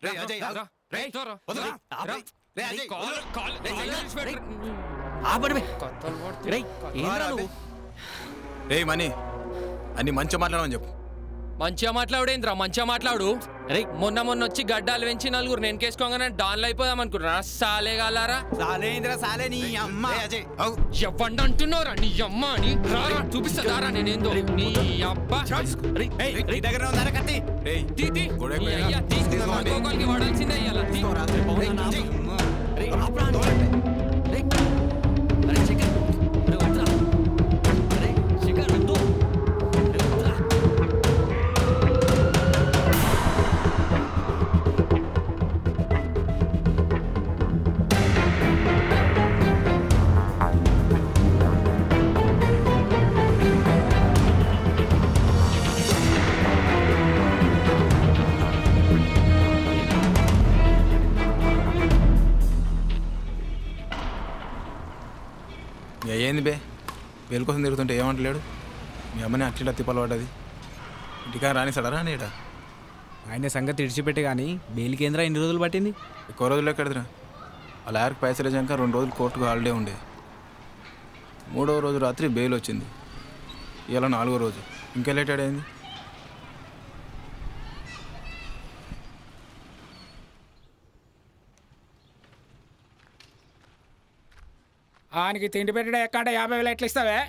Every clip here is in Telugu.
రే అజయ్ ఆగు. రే వదరా. రే అజయ్ రే మనీ అన్ని మంచిగా మాట్లాడమని చెప్పు. మంచిగా మాట్లాడేంద్రా, మంచిగా మాట్లాడు. మొన్న వచ్చి గడ్డాలు వెంచి నలుగురు నేను కేసుకోగానే డాన్లు అయిపోదాం అనుకుంటున్నా. సాలేగాలారా సాలే నీ అమ్మ. ఎవ్వండి అంటున్నారా నీ అమ్మ అని? రారా చూపిస్తారా నేనేందో నీ అబ్బా. దగ్గర ఉన్నారా కత్తి? వాడాల్సిందే ఇయ్యాల. ఏంది బే వేలు కోసం తిరుగుతుంటే ఏమంటలేడు? మీ అమ్మని అట్లా తిప్పలు పడ్డది. ఇంటికా రానిస్తాడరా నీడా? ఆయన సంగతి ఇడిచిపెట్టి కానీ బెయిల్ కేంద్ర ఎన్ని రోజులు పట్టింది? ఎక్కువ రోజులు ఎక్కడదిరా. ఆ లాయర్కి పైసలు వేసాక 2 రోజులు కోర్టుకు హాలిడే ఉండే. 3వ రోజు రాత్రి బెయిల్ వచ్చింది. ఇవాళ 4వ రోజు. ఇంకా లేట్ అయింది. ఆయనకి తిండి పెట్టడం ఎక్కడ 50,000 ఎట్లా ఇస్తావే?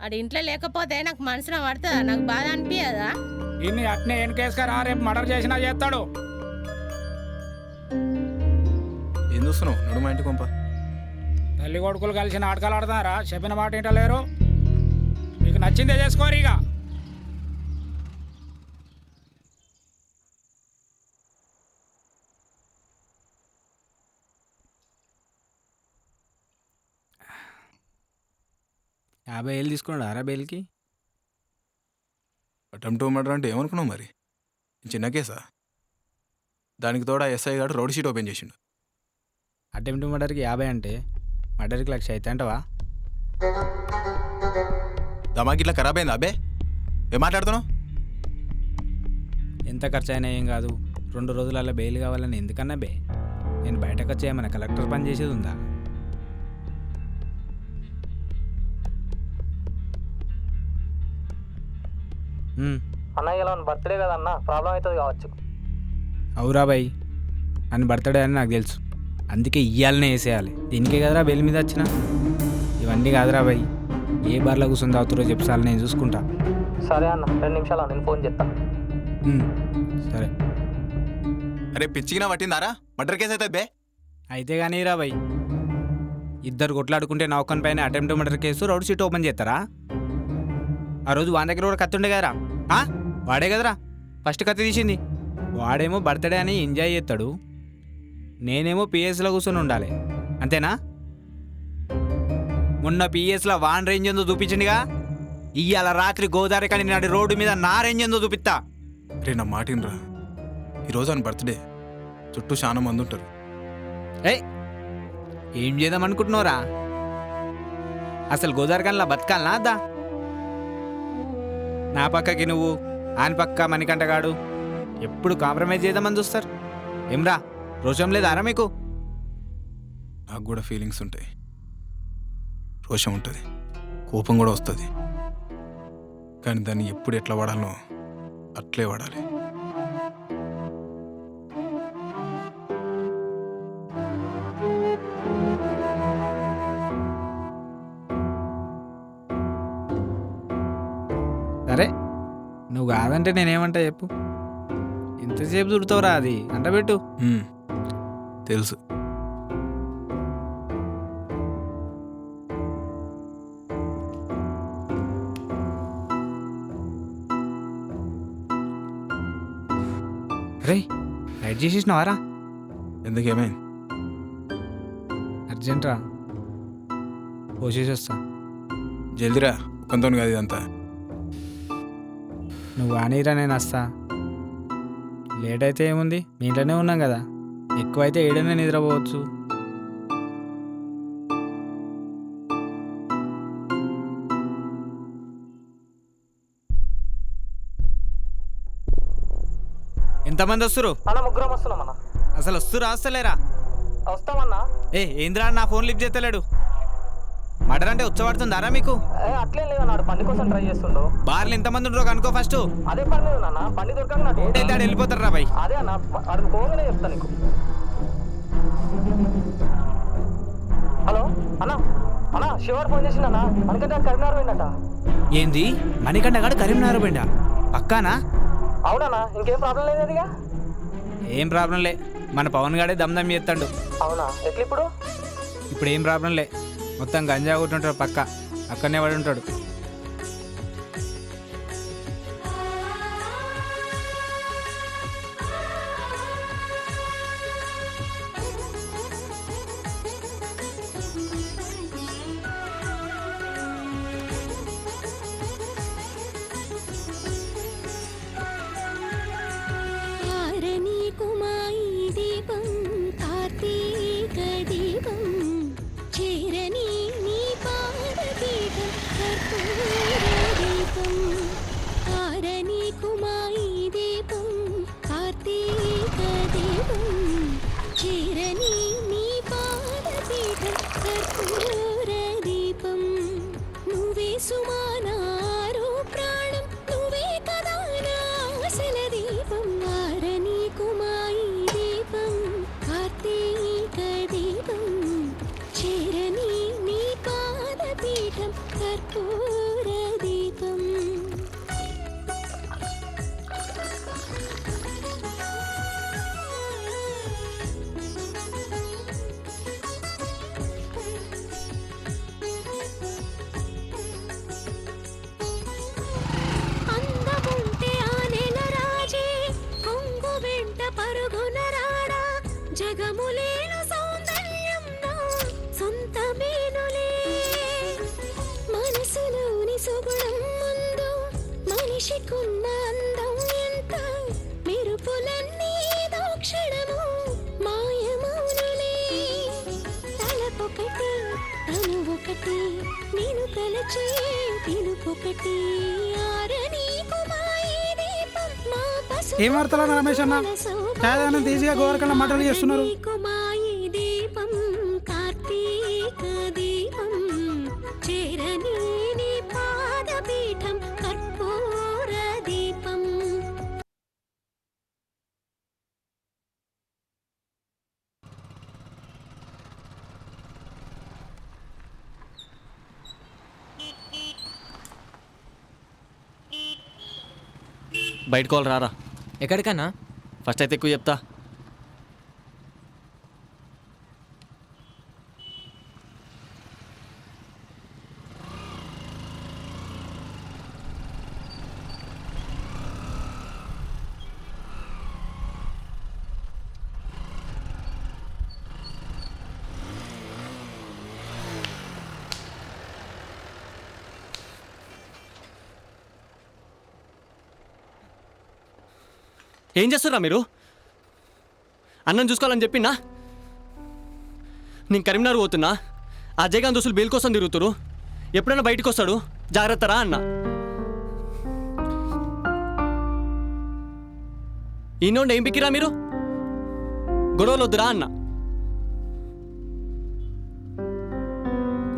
అది ఇంట్లో లేకపోతే నాకు మనసులో పడుతుందా? నాకు బాధ అనిపించదా? ఇన్ని అట్నే ఎన్కేసుగా రేపు మర్డర్ చేసినా చేస్తాడు. ఏం చూస్తున్నావు? నడు మా ఇంటి కొంప. తల్లి కొడుకులు కలిసి నాటకాలు ఆడతారా? చెప్పిన మాట వింటలేరు. మీకు నచ్చిందే చేసుకోరు ఇక. యాభై వేలు తీసుకున్నాడు ఆరా బెయిల్కి. అటెంప్ట్ టు మర్డర్ అంటే ఏమనుకున్నావు మరి? చిన్న కేసా? దానికి తోడా ఎస్ఐ గారు రౌడ్ షీట్ ఓపెన్ చేసిండు. అటెంప్ట్ మర్డర్కి 50 అంటే మర్డర్కి 1,00,000 అయితే అంటవా? దమాకి ఇట్లా ఖరాబ్ అయింది అబ్బే. ఏం మాట్లాడుతున్నావు? ఎంత ఖర్చు అయినా ఏం కాదు. 2 రోజులలో బెయిల్ కావాలని ఎందుకన్నా బే? నేను బయటకు వచ్చి ఏమైనా కలెక్టర్ పని చేసేది ఉందా? అన్న ఇలా బర్త్డే కదా అన్న, ప్రాబ్లం అవుతుంది కావచ్చు. అవురా బాయ్, అని బర్త్డే అని నాకు తెలుసు. అందుకే ఇయ్యాలనే వేసేయాలి. దీనికే కదరా బెయిల్ మీద వచ్చిన. ఇవన్నీ కాదురా బాయ్. ఏ బార్లో కూర్చుంది అవుతురో చెప్పాలి, నేను చూసుకుంటా. సరే అన్న, 2 నిమిషాలు నేను ఫోన్ చేస్తా. సరే. అరే పిచ్చిగినా పట్టిందారా? మర్డర్ కేసు అవుతుంది బే. అయితే కానీ రా బాయ్, ఇద్దరు కొట్లాడుకుంటే నా ఒక్కని పైన attempt murder case rowdy sheet open చేస్తారా? ఆ రోజు వాని దగ్గర కూడా కత్తి ఉండే కదరా? వాడే కదరా ఫస్ట్ కత్తి తీసింది. వాడేమో బర్త్డే అని ఎంజాయ్ చేస్తాడు, నేనేమో పిఎస్లో కూర్చొని ఉండాలి. అంతేనా? మొన్న పిఎస్లో వాన్ రేంజ్ ఎందో చూపించిందిగా. ఇవాళ రాత్రి గోదావరి కానీ నాటి రోడ్డు మీద నా రేంజ్ ఎందో చూపిస్తా. రే నా మాటినరా, ఈరోజు అని బర్త్డే, చుట్టూ చాలా మంది ఉంటారు. ఏం చేద్దాం అనుకుంటున్నావురా? అసలు గోదావరి కానిలా బతకాలనా అద్దా? నా పక్కకి నువ్వు, ఆయన పక్క మణికంటగాడు ఎప్పుడు కాంప్రమైజ్ చేద్దామని చూస్తారు. ఏమ్రా రోషం లేదారా మీకు? నాకు కూడా ఫీలింగ్స్ ఉంటాయి, రోషం ఉంటుంది, కోపం కూడా వస్తుంది. కానీ దాన్ని ఎప్పుడు ఎట్లా వాడాలో అట్లే వాడాలి. సరే, నువ్వు కాదంటే నేనేమంటా చెప్పు. ఇంతసేపు చుడతావురా అది అంటబెట్టు. తెలుసు. రే లైట్ చేసేసినావారా? ఎందుకేమైంది? అర్జెంట్రా, పోసేసి వస్తా. జల్దిరా, ఒక్కంతో కాదు ఇదంతా. నువ్వు ఆనీరా, నేను వస్తా. లేట్ అయితే ఏముంది, మీ ఇంట్లోనే ఉన్నాం కదా. ఎక్కువైతే ఏడనే నిద్రపోవచ్చు. ఎంతమంది వస్తురు? అన్న ముగ్గురం వస్తున్నామన్నా. అసలు వస్తురా వస్తలేరా? వస్తామన్నా. ఏంద్రా నా ఫోన్ లిఫ్ట్ చేస్తలేడు? మర్డర్ అంటే ఉచ్చబడుతుందారా మీకు? అట్లేం లేదు అన్నాడు, బండి కోసం ట్రై చేస్తుండు. బార్లు ఎంతమంది ఉండరో కనుకో ఫస్ట్. అదే పని లేదు నాన్న, బండి దొరకక నాకు అయితే ఆడ వెళ్ళిపోతారా బాయ్? అదే అన్న, అడుగు పోగానే చెప్తా నీకు. హలో అన్న, అన్న శివారు ఫోన్ చేసిండన్నా, మనకంటే కరీంనగర్ పోయిందట. ఏంది మణికంఠ గాడు కరీంనగర్ పోయిండా? పక్కానా? అవునన్నా, ఇంకేం ప్రాబ్లం లేదు అదిగా. ఏం ప్రాబ్లం లే, మన పవన్ గాడే దమ్ చేస్తాడు. అవునా, ఎట్లా ఇప్పుడు? ఇప్పుడు ఏం ప్రాబ్లం లే, మొత్తం గంజా కొట్టుంటాడు పక్క, అక్కడనే పడి ఉంటాడు. జగములేను సౌందర్యంలో సొంతమేనులే, మనసులోని సుగుణం ముందు మనిషికున్న అందం ఎంత, మెరుపులన్నీ దోక్షణము మాయమౌనులే. తలపొకటి తను ఒకటి, నేను తలచే పిలుపొకటి, ఆరని కుమాయి దీపం మా పసు. ఏం వార్తలు రమేష్ అన్న? చాయదానం తీసిగా గోరకల్లా మటలు చేస్తున్నారు. కుమాయి దీపం కార్తీక దీపం, చేరని నీ పాదపీఠం కర్పూర దీపం. బయటకోవాలి రారా. ఎక్కడికన్నా? ఫస్ట్ అయితే ఎక్కువ చెప్తా. ఏం చేస్తున్నా మీరు? అన్నం చూసుకోవాలని చెప్పినా? నేను కరీంనగర్ పోతున్నా, ఆ జగన్ దోస్తులు బెయిల్ కోసం తిరుగుతురు, ఎప్పుడైనా బయటకు వస్తాడు, జాగ్రత్తరా అన్న. ఈయన ఏం పిక్కిరా మీరు? గొడవలు వద్దురా అన్న.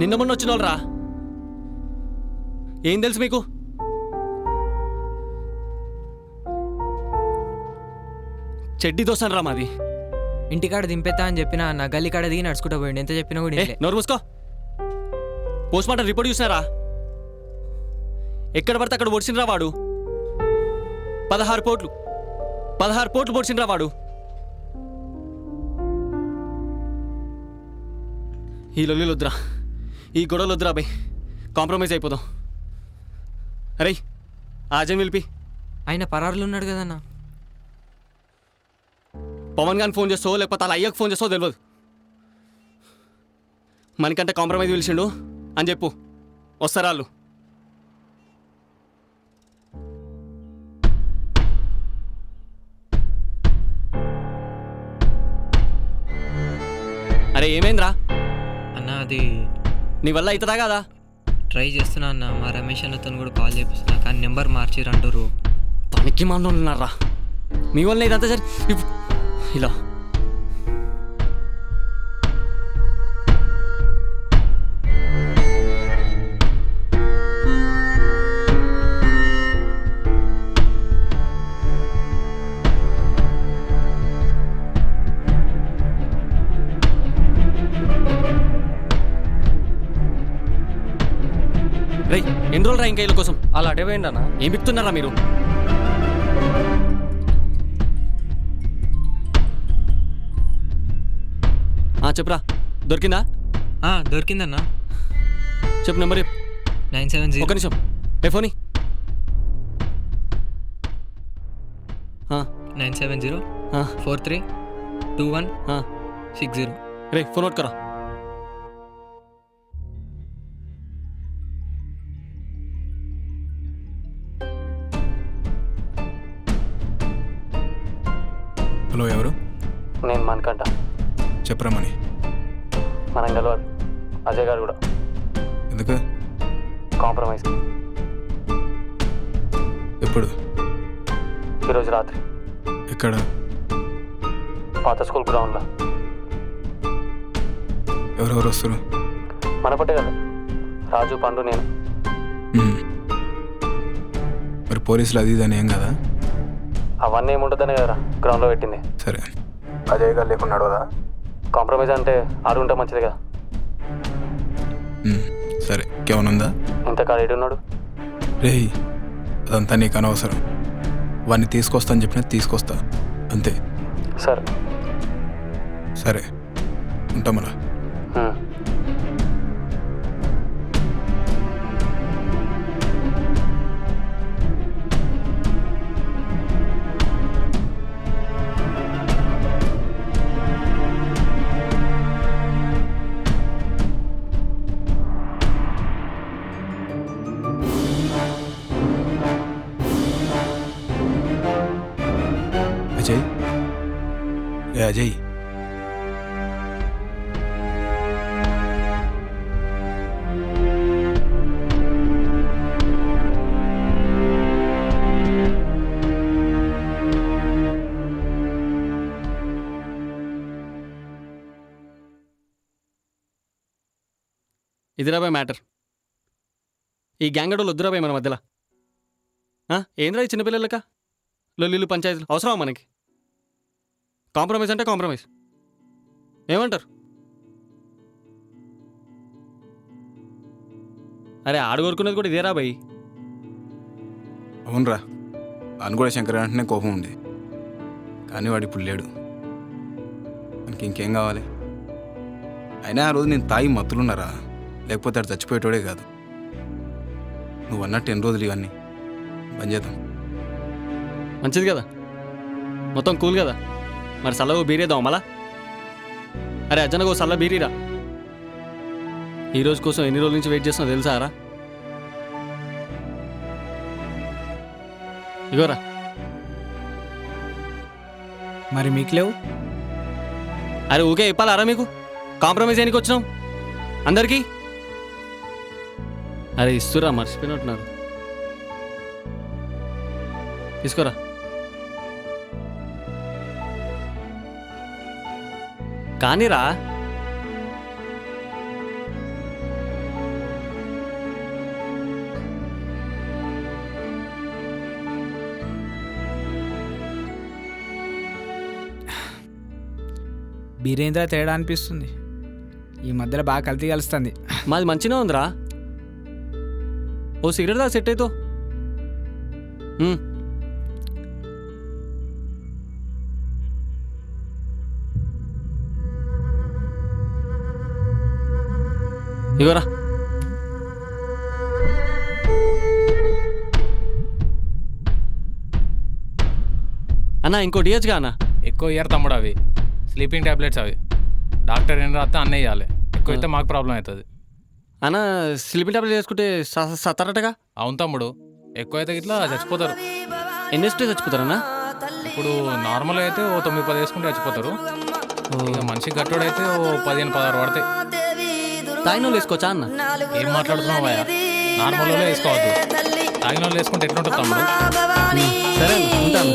నిన్న మొన్న వచ్చిన వాళ్ళరా, ఏం తెలుసు మీకు? చెడ్డి దోస్తానరా మాది. ఇంటికాడ దింపేతా అని చెప్పినా అన్న, గల్లీ కాడ దిగి నడుచుకుంటూ పోయిండు, ఎంత చెప్పినా కూడా వినలే. నోరు మూసుకో. పోస్ట్ మార్టం రిపోర్ట్ చూసినారా? ఎక్కడ పడితే అక్కడ పొడిచినరా వాడు. 16 పోట్లు పొడిచినరా వాడు. ఈ లొల్లిలు వద్దురా, ఈ గొడవలు వద్దురా బై, కాంప్రమైజ్ అయిపోదాం. అరే ఆజం పిలిపి. ఆయన పరారులు ఉన్నాడు కదన్నా. పవన్ గారిని ఫోన్ చేస్తావు లేకపోతే అలా అయ్యకు ఫోన్ చేస్తావు తెలియదు. మనకంటే కాంప్రమైజ్ పిలిచిండు అని చెప్పు, వస్తారా వాళ్ళు. అరే ఏమైందిరా అన్న? అది నీ వల్ల అవుతుందా కదా? ట్రై చేస్తున్నా అన్న, మా రమేష్ అన్నతో కూడా కాల్ చేపిస్తున్నా, కానీ నెంబర్ మార్చిరంటారు. పనికి మాలోళ్ళు ఉన్నారా? మీ వల్ల ఇదంతా సరే ఇలా రేయ్ ఎన్ని రోజులు రా ఇంకా వీళ్ళ కోసం అలా అటే పోయిండు అన్న. ఏం బిక్తున్నారా మీరు? చెప్పురా, దొరికిందా? దొరికిందన్నా. చెప్పు నెంబర్. 970. ఒక నిమిషం, ఏ ఫోని. 970 43 21 60. రే ఫోన్ కొట్టుకోరా. హలో, ఎవరు? నేను మనకంట. చెప్పరమ్మని. మనం గెలవాలి. అజయ్ గారు కూడా. ఎందుకు? కాంప్రమైజ్. ఎప్పుడు? ఈరోజు రాత్రి. ఎక్కడ? పాత స్కూల్ గ్రౌండ్లో. ఎవరెవరు వస్తారు? మన పట్టే కదా, రాజు, పండు, నేను. మరి పోలీసులు అది ఇది అని ఏం కదా? అవన్నీ ఏముంటుందనే కదరా గ్రౌండ్లో పెట్టింది. సరే, అజయ్ గారు లేకున్నాడు కదా? కాంప్రమైజ్ అంటే ఆడుంటే మంచిది కదా. సరే, ఇంకేమైనా ఉందా? ఇంత కాలేడు ఉన్నాడు. రేయ్, అదంతా నీకు అనవసరం. వాడిని తీసుకొస్తా అని చెప్పినా తీసుకొస్తా, అంతే. సరే సరే, ఉంటామలా. అజయ్, ఏ అజయ్, ఇదిరాబాయ్ మ్యాటర్. ఈ గ్యాంగడోలు వద్దురాబాయ్ మన మధ్యలో. ఏంద్రా ఈ చిన్నపిల్లలక లొల్లిలు పంచాయతీలు అవసరమా మనకి? కాంప్రమైజ్ అంటే కాంప్రమైజ్. ఏమంటారు? అరే ఆడు కోరుకున్నది కూడా ఇదేరా బాయ్. అవునరా, అని కూడా శంకర్ అంటేనే కోపం ఉంది, కానీ వాడు ఇప్పుడు లేడు. మనకి ఇంకేం కావాలి? అయినా ఆ రోజు నేను తాగి మత్తులున్నారా, లేకపోతే అటు చచ్చిపోయేటోడే కాదు. నువ్వు అన్నట్టు ఎన్ని రోజులు ఇవన్నీ బంద్ చేద్దాం. మంచిది కదా, మొత్తం కూల్ కదా. మరి సల్లగా బీరేద్దాం మళ్ళా. అరే అజ్జనకు సల్ల బీరీరా. ఈ రోజు కోసం ఎన్ని రోజుల నుంచి వెయిట్ చేస్తున్నా తెలుసారా? ఇగోరా. మరి మీకు లేవు? అరే ఊకే ఇప్పాలారా మీకు? కాంప్రమైజ్ అయినకి వచ్చినాం అందరికీ. అరే ఇస్తురా, మర్చిపోయినట్టున్నారు. తీసుకోరా. కానీరా. బీరేంద్ర తేడా అనిపిస్తుంది. ఈ మధ్యలో బాగా కల్తీ కలుస్తుంది. మాది మంచిగా ఉందిరా. ఓ సిగరెట్ దా సెట్ అవుతావు. ఇగోరా. అన్నా ఇంకోటి ఇవ్వచ్చుగా అన్న. ఎక్కువ ఇయర్ తమ్ముడు, అవి స్లీపింగ్ టాబ్లెట్స్. అవి డాక్టర్ ఏం రాస్తే అన్నీ ఇవ్వాలి. ఎక్కువ అయితే మాకు ప్రాబ్లం అవుతుంది. అన్న స్లీపింగ్ టాబ్లెట్ వేసుకుంటే సత్తారటగా? అవును తమ్ముడు, ఎక్కువ అయితే ఇట్లా చచ్చిపోతారు. ఎన్ని వేసుకుంటే చచ్చిపోతారన్నా? ఇప్పుడు నార్మల్ అయితే ఓ 9-10 వేసుకుంటే చచ్చిపోతారు. ఇక మనిషి గట్టుడైతే ఓ 15-16 పడతాయి. తాగిన వాళ్ళు వేసుకోవచ్చా అన్న? ఏం మాట్లాడుతున్నావు భయ? నార్మల్ వాళ్ళే వేసుకోవద్దు. తాగిన వాళ్ళు వేసుకుంటే ఎట్లుంటుంది తమ్ముడు? సరే అన్న, ఉంటాను.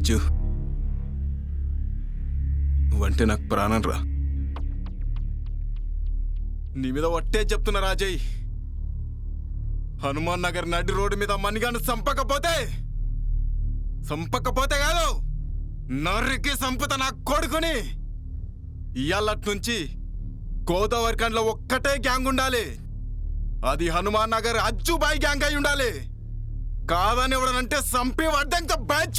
అజ్జు, నువ్వంటే నాకు ప్రాణం రా. నీ మీద ఒట్టే చెప్తున్నా రాజయ్, హనుమాన్ నగర్ నడి రోడ్డు మీద మణిగాను సంపకపోతే కాదు, నర్రికి సంపుత నా కొడుకుని. ఇయ్యాలటి నుంచి గోదావరి కండ్లో ఒక్కటే గ్యాంగ్ ఉండాలి, అది హనుమాన్ నగర్ అజ్జుబాయి గ్యాంగ్ అయి ఉండాలి. కాదని ఎవడనంటే సంపి వడ్డంతో బ్యాచ్.